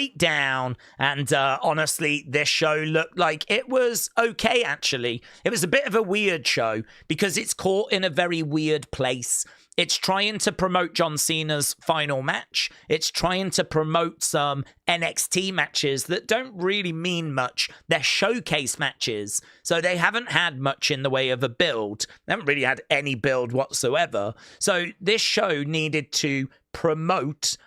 breakdown. And honestly, this show looked like it was okay, actually. It was a bit of a weird show because it's caught in a very weird place. It's trying to promote John Cena's final match. It's trying to promote some NXT matches that don't really mean much. They're showcase matches. So they haven't had much in the way of a build. They haven't really had any build whatsoever. So this show needed to promote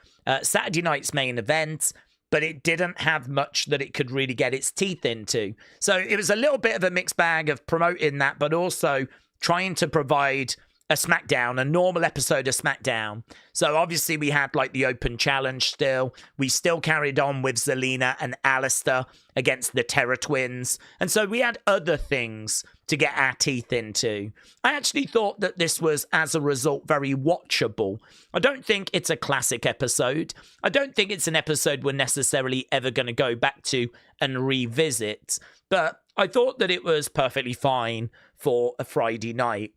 Saturday night's main event, but it didn't have much that it could really get its teeth into. So it was a little bit of a mixed bag of promoting that, but also trying to provide a SmackDown, a normal episode of SmackDown. So obviously we had like the open challenge still. We still carried on with Zelina and Alistair against the Terror Twins. And so we had other things to get our teeth into. I actually thought that this was, as a result, very watchable. I don't think it's a classic episode. I don't think it's an episode we're necessarily ever going to go back to and revisit. But I thought that it was perfectly fine for a Friday night.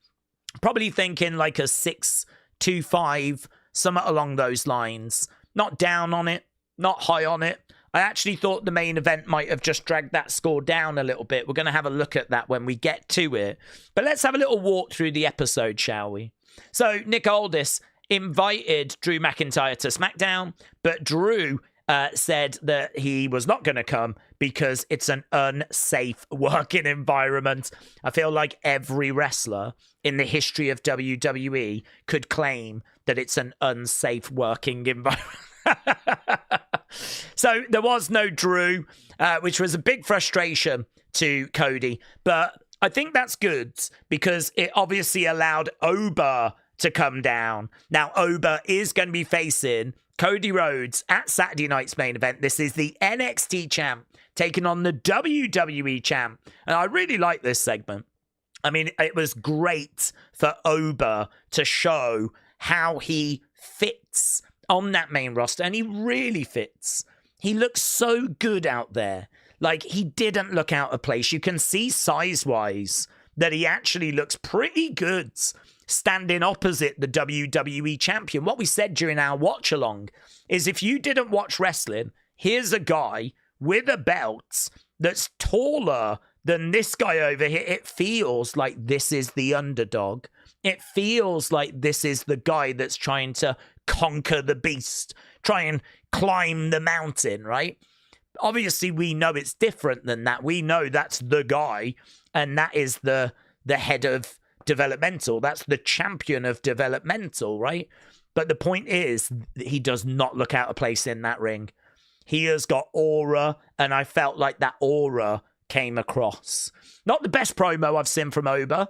Probably thinking like a 6-5, somewhat along those lines. Not down on it, not high on it. I actually thought the main event might have just dragged that score down a little bit. We're going to have a look at that when we get to it. But let's have a little walk through the episode, shall we? So Nick Aldis invited Drew McIntyre to SmackDown, but Drew said that he was not going to come because it's an unsafe working environment. I feel like every wrestler in the history of WWE could claim that it's an unsafe working environment. So there was no Drew, which was a big frustration to Cody. But I think that's good because it obviously allowed Oba to come down. Now, Oba is going to be facing Cody Rhodes at Saturday night's main event. This is the NXT champ taking on the WWE champ. And I really like this segment. I mean, it was great for Oba to show how he fits on that main roster. And he really fits. He looks so good out there. Like, he didn't look out of place. You can see size-wise that he actually looks pretty good standing opposite the WWE champion. What we said during our watch-along is if you didn't watch wrestling, here's a guy with a belt that's taller than this guy over here. It feels like this is the underdog. It feels like this is the guy that's trying to conquer the beast, try and climb the mountain, right? Obviously, we know it's different than that. We know that's the guy, and that is the head of developmental. That's the champion of developmental, right? But the point is, he does not look out of place in that ring. He has got aura, and I felt like that aura came across. Not the best promo I've seen from Oba.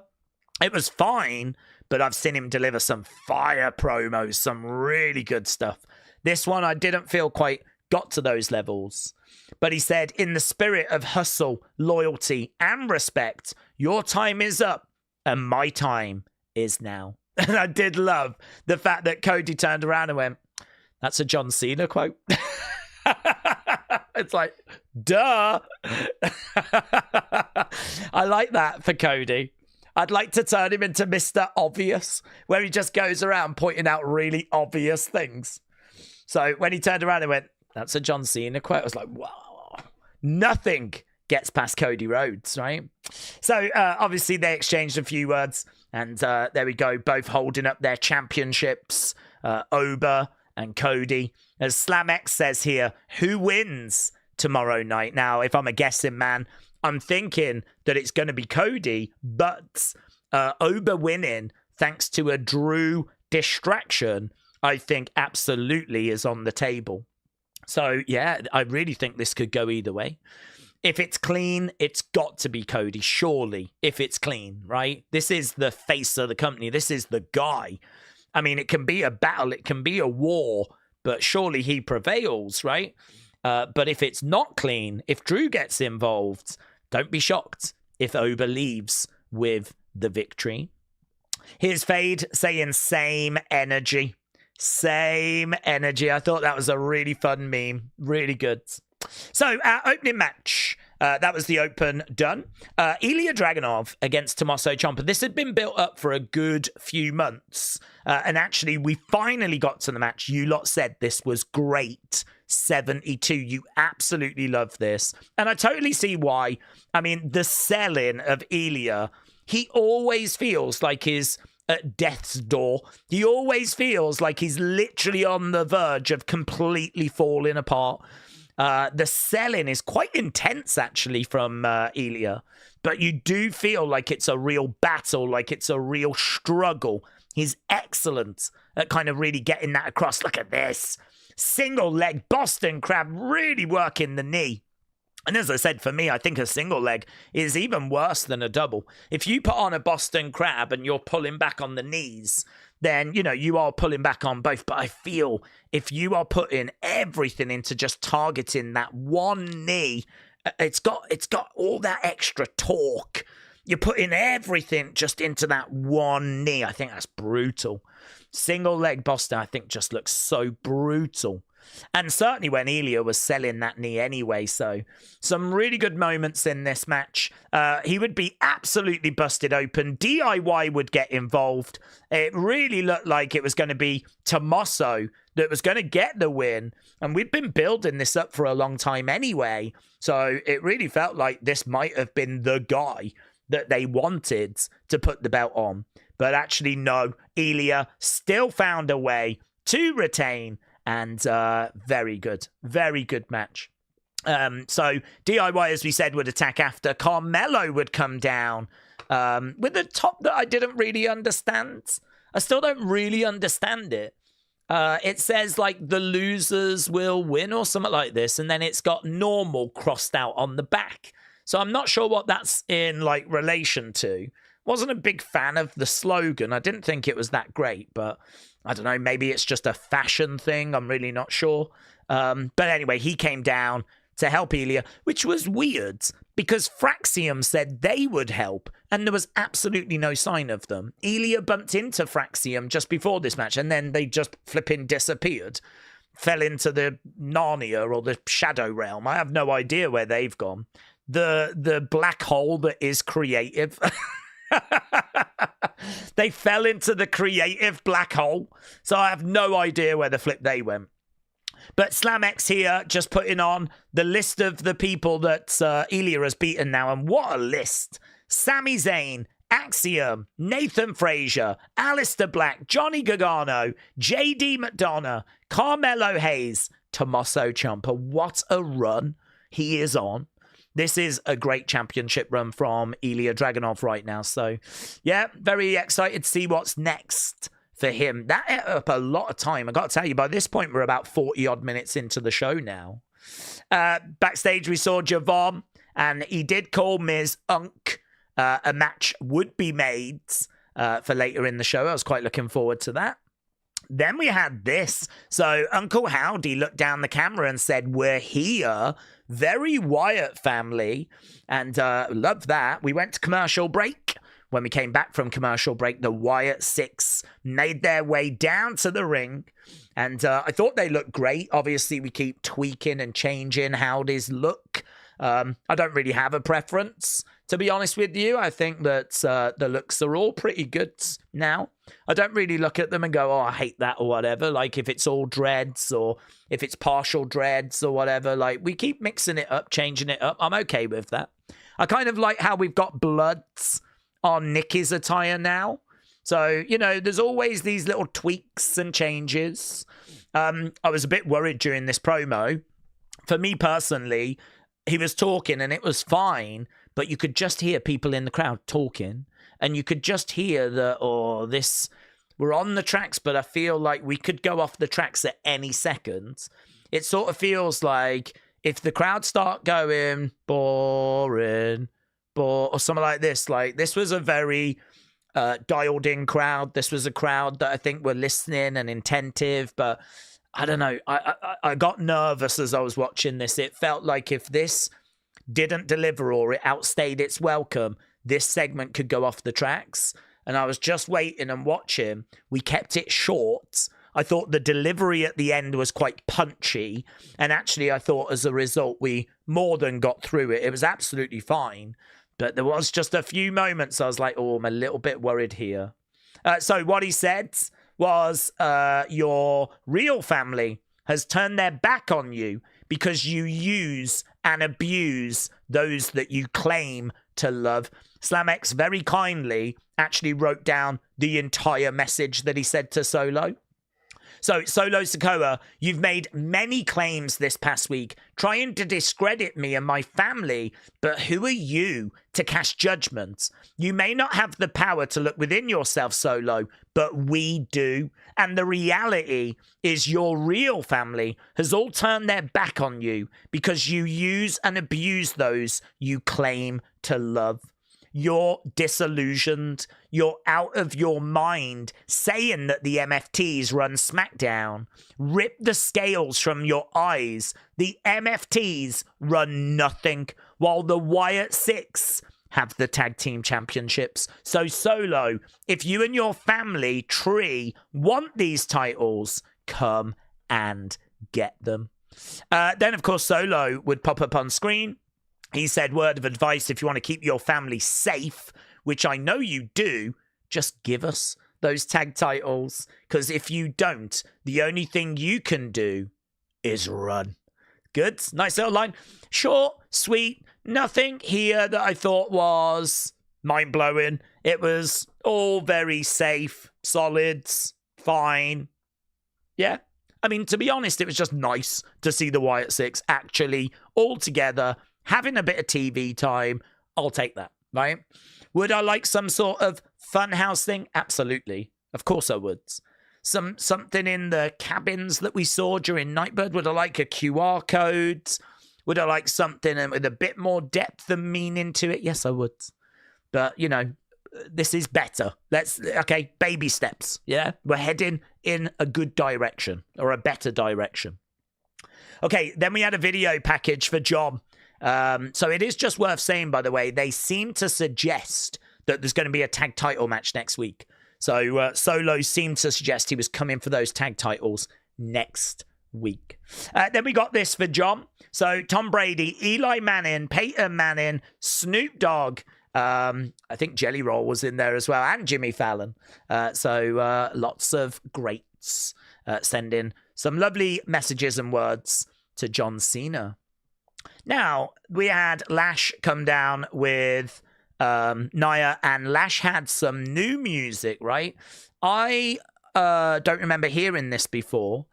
It was fine, but I've seen him deliver some fire promos, some really good stuff. This one, I didn't feel quite got to those levels. But he said, in the spirit of hustle, loyalty, and respect, your time is up, and my time is now. And I did love the fact that Cody turned around and went, that's a John Cena quote. It's like, duh. I like that for Cody. I'd like to turn him into Mr. Obvious, where he just goes around pointing out really obvious things. So when he turned around and went, that's a John Cena quote, I was like, wow. Nothing gets past Cody Rhodes, right? So obviously they exchanged a few words, and there we go, both holding up their championships, Oba and Cody. As SlamX says here, who wins tomorrow night? Now, if I'm a guessing man, I'm thinking that it's going to be Cody, but Oba winning thanks to a Drew distraction, I think absolutely is on the table. So, yeah, I really think this could go either way. If it's clean, it's got to be Cody, surely, if it's clean, right? This is the face of the company. This is the guy. I mean, it can be a battle, it can be a war, but surely he prevails, right? But if it's not clean, if Drew gets involved, don't be shocked if Oba leaves with the victory. Here's Fade saying same energy. Same energy. I thought that was a really fun meme. Really good. So, our opening match, that was the open done. Ilja Dragunov against Tommaso Ciampa. This had been built up for a good few months. And actually, we finally got to the match. You lot said this was great. 72. You absolutely love this. And I totally see why. I mean, the selling of Ilja, he always feels like he's at death's door. He always feels like he's literally on the verge of completely falling apart. The selling is quite intense, actually, from Ilja. But you do feel like it's a real battle, like it's a real struggle. He's excellent at kind of really getting that across. Look at this. Single leg Boston Crab, really working the knee. And as I said, for me, I think a single leg is even worse than a double. If you put on a Boston Crab and you're pulling back on the knees, then, you know, you are pulling back on both. But I feel if you are putting everything into just targeting that one knee, it's got all that extra torque. You're putting everything just into that one knee. I think that's brutal. Single leg Boston, I think, just looks so brutal. And certainly when Ilja was selling that knee anyway. So some really good moments in this match. He would be absolutely busted open. DIY would get involved. It really looked like it was going to be Tommaso that was going to get the win. And we'd been building this up for a long time anyway. So it really felt like this might have been the guy that they wanted to put the belt on. But actually, no. Ilja still found a way to retain. And very good match. So DIY, as we said, would attack after. Carmelo would come down with a top that I didn't really understand. I still don't really understand it. It says like the losers will win or something like this, and then it's got normal crossed out on the back. So I'm not sure what that's in like relation to. Wasn't a big fan of the slogan. I didn't think it was that great, but I don't know, maybe it's just a fashion thing. I'm really not sure. But anyway, he came down to help Ilja, which was weird because Fraxium said they would help and there was absolutely no sign of them. Ilja bumped into Fraxium just before this match and then they just flipping disappeared. Fell into the Narnia or the Shadow Realm. I have no idea where they've gone. The black hole that is creative. They fell into the creative black hole. So I have no idea where the flip they went. But SlamX here just putting on the list of the people that Ilja has beaten now. And what a list. Sami Zayn, Axiom, Nathan Frazier, Aleister Black, Johnny Gargano, JD McDonough, Carmelo Hayes, Tommaso Ciampa. What a run he is on. This is a great championship run from Ilja Dragunov right now. So, yeah, very excited to see what's next for him. That ate up a lot of time. I got to tell you, by this point, we're about 40-odd minutes into the show now. Backstage, we saw Javon, and he did call Ms. Unk. A match would be made for later in the show. I was quite looking forward to that. Then we had this. So Uncle Howdy looked down the camera and said, "We're here." Very Wyatt family. And love that. We went to commercial break. When we came back from commercial break, the Wyatt Sicks made their way down to the ring. And I thought they looked great. Obviously, we keep tweaking and changing Howdy's look. I don't really have a preference, to be honest with you. I think that the looks are all pretty good now. I don't really look at them and go, oh, I hate that or whatever. Like if it's all dreads or if it's partial dreads or whatever, like we keep mixing it up, changing it up. I'm okay with that. I kind of like how we've got bloods on Nikki's attire now. So, you know, there's always these little tweaks and changes. I was a bit worried during this promo. For me personally, he was talking and it was fine, but you could just hear people in the crowd talking and you could just hear that, oh, this, we're on the tracks, but I feel like we could go off the tracks at any second. It sort of feels like if the crowd start going boring, or something like this was a very dialed in crowd. This was a crowd that I think were listening and attentive, but I don't know. I got nervous as I was watching this. It felt like if this didn't deliver or it outstayed its welcome, this segment could go off the tracks. And I was just waiting and watching. We kept it short. I thought the delivery at the end was quite punchy. And actually, I thought as a result, we more than got through it. It was absolutely fine. But there was just a few moments I was like, oh, I'm a little bit worried here. So what he said was your real family has turned their back on you because you use and abuse those that you claim to love. SlamX very kindly actually wrote down the entire message that he said to Solo. So, Solo Sikoa, you've made many claims this past week trying to discredit me and my family, but who are you to cast judgment? You may not have the power to look within yourself, Solo, but we do. And the reality is your real family has all turned their back on you because you use and abuse those you claim to love. You're disillusioned. You're out of your mind saying that the MFTs run SmackDown. Rip the scales from your eyes. The MFTs run nothing, while the Wyatt Sicks have the tag team championships. So Solo, if you and your family tree want these titles, come and get them. Then, of course, Solo would pop up on screen. He said, word of advice, if you want to keep your family safe, which I know you do, just give us those tag titles. Because if you don't, the only thing you can do is run. Good. Nice little line. Short, sweet, nothing here that I thought was mind-blowing. It was all very safe, solids, fine. Yeah. I mean, to be honest, it was just nice to see the Wyatt Sicks actually all together, having a bit of TV time. I'll take that, right? Would I like some sort of funhouse thing? Absolutely. Of course I would. Something in the cabins that we saw during Nightbird. Would I like a QR code? Would I like something with a bit more depth and meaning to it? Yes, I would. But, you know, this is better. Okay, baby steps. Yeah, we're heading in a good direction or a better direction. Okay, then we had a video package for John. So it is just worth saying, by the way, they seem to suggest that there's going to be a tag title match next week. So Solo seemed to suggest he was coming for those tag titles next week. Then we got this for John. So Tom Brady, Eli Manning, Payton Manning, Snoop Dogg. I think Jelly Roll was in there as well, and Jimmy Fallon. So lots of greats sending some lovely messages and words to John Cena. Now, we had Lash come down with Nia, and Lash had some new music, right? I don't remember hearing this before.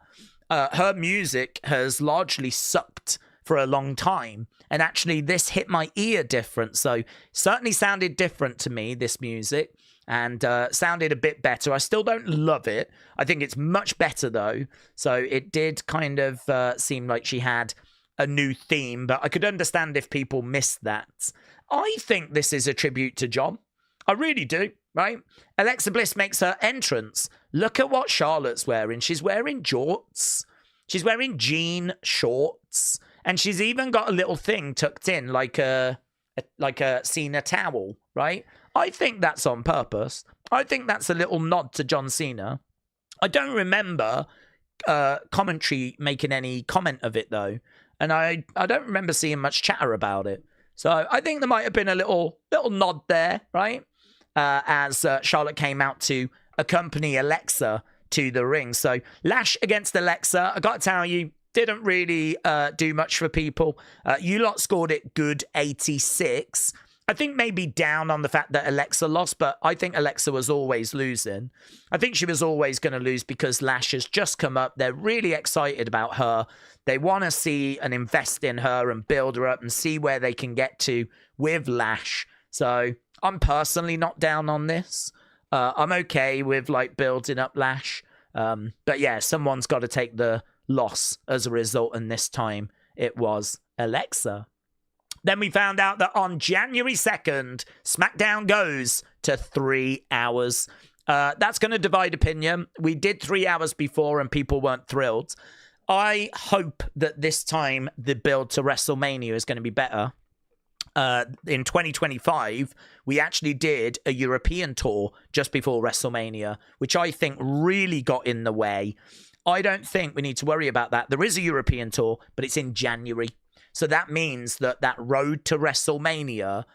Her music has largely sucked for a long time, and actually this hit my ear different, so certainly sounded different to me, this music, and sounded a bit better. I still don't love it. I think it's much better, though, so it did kind of seem like she had a new theme, but I could understand if people missed that. I think this is a tribute to John. I really do, right? Alexa Bliss makes her entrance. Look at what Charlotte's wearing. She's wearing jorts. She's wearing jean shorts. And she's even got a little thing tucked in, like a Cena towel, right? I think that's on purpose. I think that's a little nod to John Cena. I don't remember commentary making any comment of it, though. And I don't remember seeing much chatter about it. So I think there might have been a little nod there, right? As Charlotte came out to accompany Alexa to the ring. So Lash against Alexa, I got to tell you, didn't really do much for people. You lot scored it good 86. I think maybe down on the fact that Alexa lost, but I think Alexa was always losing. I think she was always going to lose because Lash has just come up. They're really excited about her. They want to see and invest in her and build her up and see where they can get to with Lash. So I'm personally not down on this. I'm okay with like building up Lash. But yeah, someone's got to take the loss as a result. And this time it was Alexa. Then we found out that on January 2nd, SmackDown goes to 3 hours. That's going to divide opinion. We did 3 hours before and people weren't thrilled. I hope that this time the build to WrestleMania is going to be better. In 2025, we actually did a European tour just before WrestleMania, which I think really got in the way. I don't think we need to worry about that. There is a European tour, but it's in January. So that means that road to WrestleMania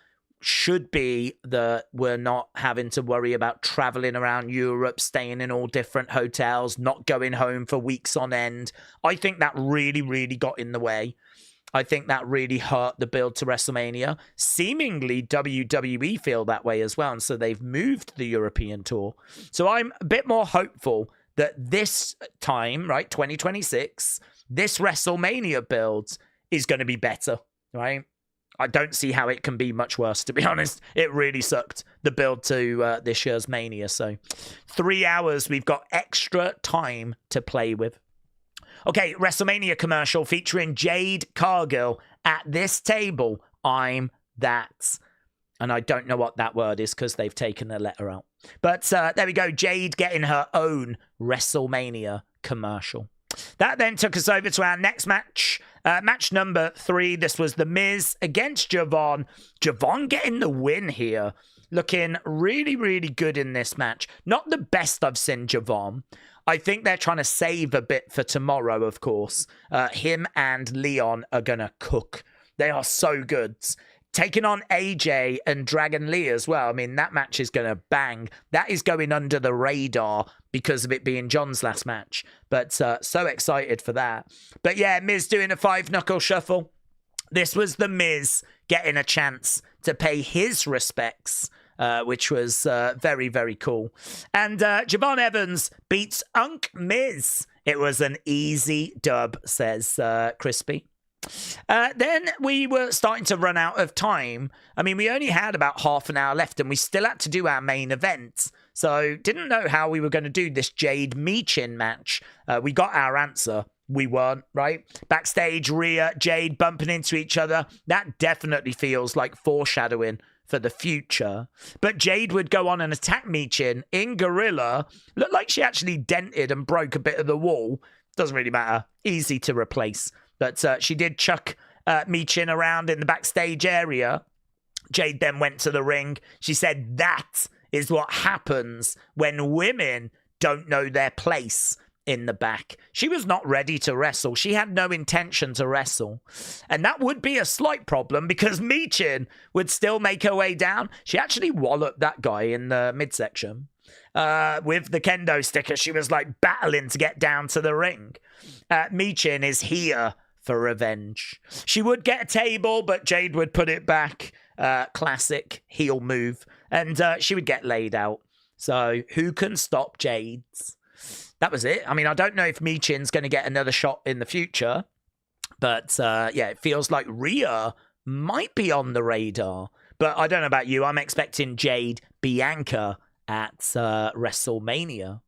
should be that we're not having to worry about traveling around Europe, staying in all different hotels, not going home for weeks on end. I think that really, really got in the way. I think that really hurt the build to WrestleMania. Seemingly, WWE feel that way as well, and so they've moved the European tour. So I'm a bit more hopeful that this time, right, 2026, this WrestleMania build is going to be better, right? I don't see how it can be much worse, to be honest. It really sucked, the build to this year's Mania. So 3 hours, we've got extra time to play with. Okay, WrestleMania commercial featuring Jade Cargill. At this table, I'm that. And I don't know what that word is because they've taken the letter out. But there we go. Jade getting her own WrestleMania commercial. That then took us over to our next match. Match number 3. This was The Miz against Javon. Javon getting the win here. Looking really, really good in this match. Not the best I've seen Javon. I think they're trying to save a bit for tomorrow, of course. Him and Leon are going to cook. They are so good. Taking on AJ and Dragon Lee as well. I mean, that match is going to bang. That is going under the radar because of it being John's last match. But so excited for that. But yeah, Miz doing a 5-knuckle shuffle. This was The Miz getting a chance to pay his respects, which was very, very cool. And Javon Evans beats Unk Miz. It was an easy dub, says Crispy. Then we were starting to run out of time. I mean, we only had about half an hour left and we still had to do our main event. So didn't know how we were going to do this Jade Michin match. We got our answer. We weren't, right? Backstage, Rhea, Jade bumping into each other. That definitely feels like foreshadowing for the future. But Jade would go on and attack Michin in Gorilla. Looked like she actually dented and broke a bit of the wall. Doesn't really matter. Easy to replace. But she did chuck Michin around in the backstage area. Jade then went to the ring. She said that is what happens when women don't know their place in the back. She was not ready to wrestle. She had no intention to wrestle. And that would be a slight problem because Michin would still make her way down. She actually walloped that guy in the midsection with the kendo sticker. She was like battling to get down to the ring. Michin is here for revenge. She would get a table, but Jade would put it back. Classic heel move. And she would get laid out. So who can stop Jade's? That was it. I mean, I don't know if Michin's going to get another shot in the future. But yeah, it feels like Rhea might be on the radar. But I don't know about you. I'm expecting Jade Bianca at WrestleMania.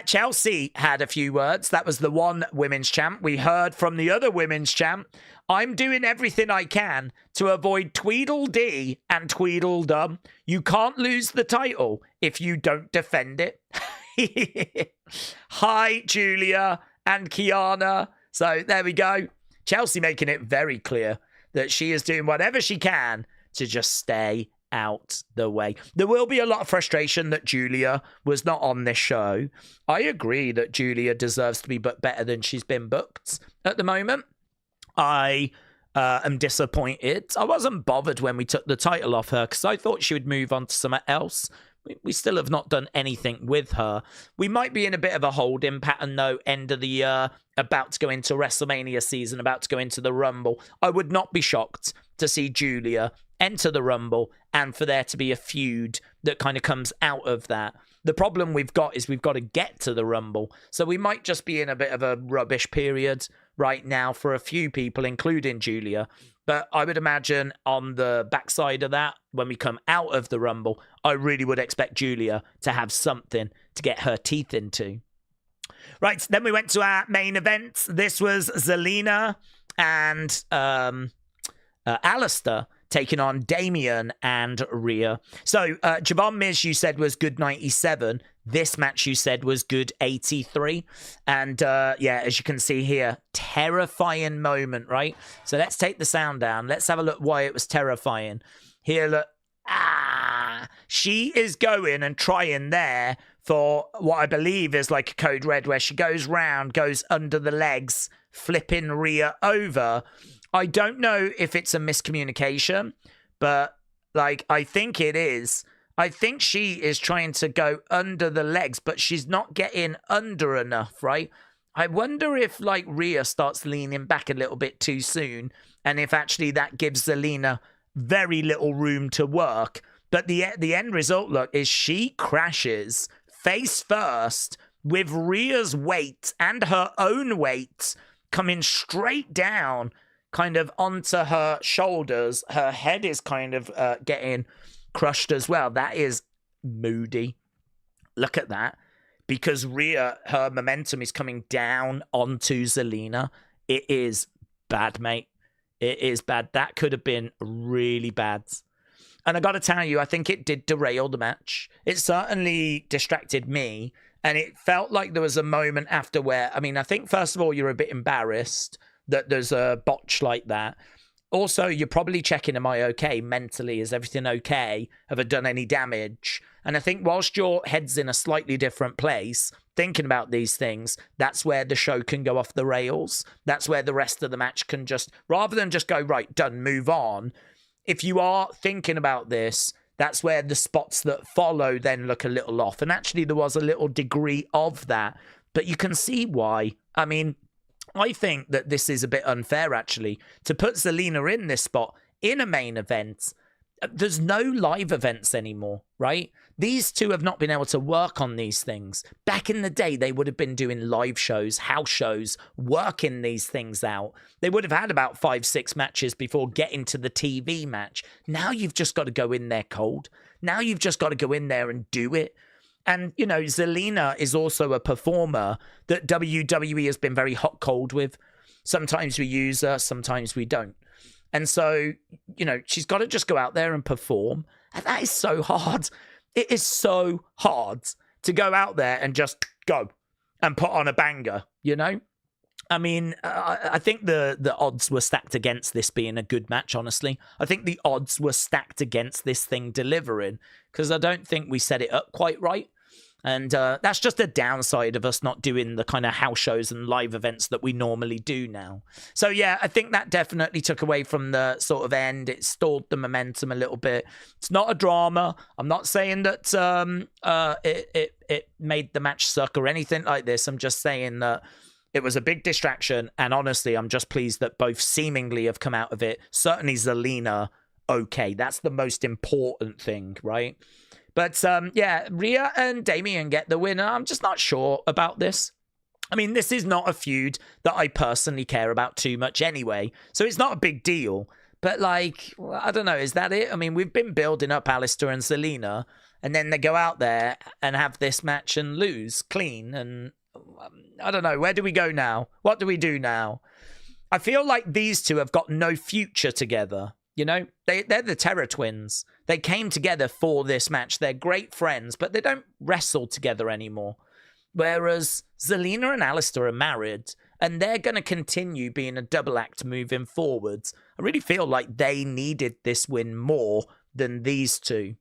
Chelsea had a few words. That was the one women's champ. We heard from the other women's champ. I'm doing everything I can to avoid Tweedledee and Tweedledum. You can't lose the title if you don't defend it. Hi, Julia and Kiana. So there we go. Chelsea making it very clear that she is doing whatever she can to just stay out the way. There will be a lot of frustration that Julia was not on this show. I agree that Julia deserves to be booked better than she's been booked at the moment. I am disappointed. I wasn't bothered when we took the title off her because I thought she would move on to something else. We still have not done anything with her. We might be in a bit of a holding pattern though, end of the year, about to go into WrestleMania season, about to go into the Rumble. I would not be shocked to see Julia enter the Rumble and for there to be a feud that kind of comes out of that. The problem we've got is we've got to get to the Rumble. So we might just be in a bit of a rubbish period right now for a few people, including Julia. But I would imagine on the backside of that, when we come out of the Rumble, I really would expect Julia to have something to get her teeth into. Right, then we went to our main event. This was Zelina and Alistair taking on Damian and Rhea. So, Javon Miz, you said, was good 97. This match, you said, was good 83. And, yeah, as you can see here, terrifying moment, right? So let's take the sound down. Let's have a look why it was terrifying. Here, look. She is going and trying there for what I believe is like a code red, where she goes round, goes under the legs, flipping Rhea over. I don't know if it's a miscommunication, but Like, I think it is. I think she is trying to go under the legs, but she's not getting under enough, right? I wonder if, like, Rhea starts leaning back a little bit too soon, and if actually that gives Zelina very little room to work. But the end result, look, is she crashes face first with Rhea's weight and her own weight coming straight down, kind of onto her shoulders. Her head is kind of getting crushed as well. That is moody. Look at that. Because Rhea, her momentum is coming down onto Zelina. It is bad, mate. It is bad. That could have been really bad. And I got to tell you, I think it did derail the match. It certainly distracted me. And it felt like there was a moment after where, I mean, I think first of all, you're a bit embarrassed that there's a botch like that. Also, you're probably checking, am I okay mentally? Is everything okay? Have I done any damage? And I think whilst your head's in a slightly different place, thinking about these things, that's where the show can go off the rails. That's where the rest of the match can just, rather than just go, right, done, move on. If you are thinking about this, that's where the spots that follow then look a little off. And actually, there was a little degree of that. But you can see why. I mean, I think that this is a bit unfair, actually, to put Zelina in this spot in a main event. There's no live events anymore, right? These two have not been able to work on these things. Back in the day, they would have been doing live shows, house shows, working these things out. They would have had about 5-6 matches before getting to the TV match. Now you've just got to go in there cold. Now you've just got to go in there and do it. And, you know, Zelina is also a performer that WWE has been very hot-cold with. Sometimes we use her, sometimes we don't. And so, you know, she's got to just go out there and perform. And that is so hard. It is so hard to go out there and just go and put on a banger, you know? I mean, I think the odds were stacked against this being a good match, honestly. I think the odds were stacked against this thing delivering because I don't think we set it up quite right. And that's just a downside of us not doing the kind of house shows and live events that we normally do now. So, yeah, I think that definitely took away from the sort of end. It stalled the momentum a little bit. It's not a drama. I'm not saying that it made the match suck or anything like this. I'm just saying that it was a big distraction. And honestly, I'm just pleased that both seemingly have come out of it. Certainly Zelina, okay. That's the most important thing, right? But, yeah, Rhea and Damian get the win. I'm just not sure about this. I mean, this is not a feud that I personally care about too much anyway. So it's not a big deal. But, like, I don't know. Is that it? I mean, we've been building up Alistair and Zelina. And then they go out there and have this match and lose clean. And I don't know. Where do we go now? What do we do now? I feel like these two have got no future together. You know, they're the Terror Twins. They came together for this match. They're great friends, but they don't wrestle together anymore. Whereas Zelina and Alistair are married, and they're going to continue being a double act moving forwards. I really feel like they needed this win more than these two.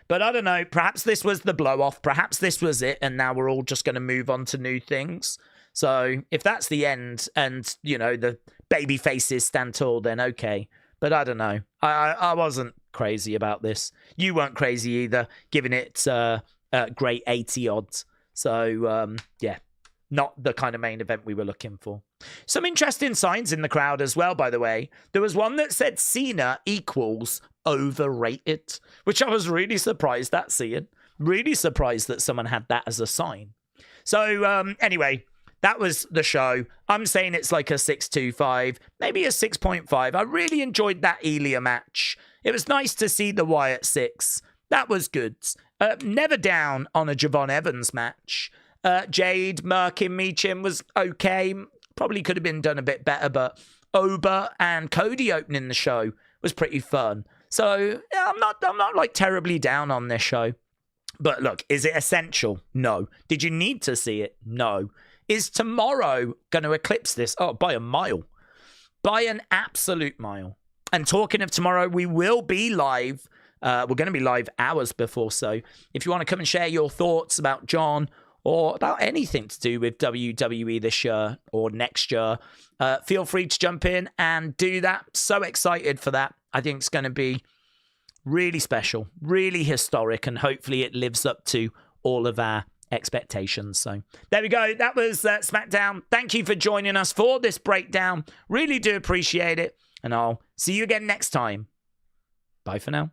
But I don't know. Perhaps this was the blow-off. Perhaps this was it, and now we're all just going to move on to new things. So if that's the end, and, you know, the baby faces stand tall, then okay. But I don't know. I wasn't crazy about this. You weren't crazy either, giving it great 80 odds. So, yeah, not the kind of main event we were looking for. Some interesting signs in the crowd as well, by the way. There was one that said Cena equals overrated, which I was really surprised at seeing. Really surprised that someone had that as a sign. So, anyway, that was the show. I'm saying it's like a 6.25, maybe a 6.5. I really enjoyed that Ilja match. It was nice to see the Wyatt Sicks. That was good. Never down on a Javon Evans match. Jade, Michin was okay. Probably could have been done a bit better, but Oba and Cody opening the show was pretty fun. So yeah, I'm not like terribly down on this show. But look, is it essential? No. Did you need to see it? No. Is tomorrow going to eclipse this? Oh, by a mile. By an absolute mile. And talking of tomorrow, we will be live. We're going to be live hours before. So if you want to come and share your thoughts about John or about anything to do with WWE this year or next year, feel free to jump in and do that. So excited for that. I think it's going to be really special, really historic, and hopefully it lives up to all of our expectations. So there we go. That was SmackDown. Thank you for joining us for this breakdown. Really do appreciate it. And I'll see you again next time. Bye for now.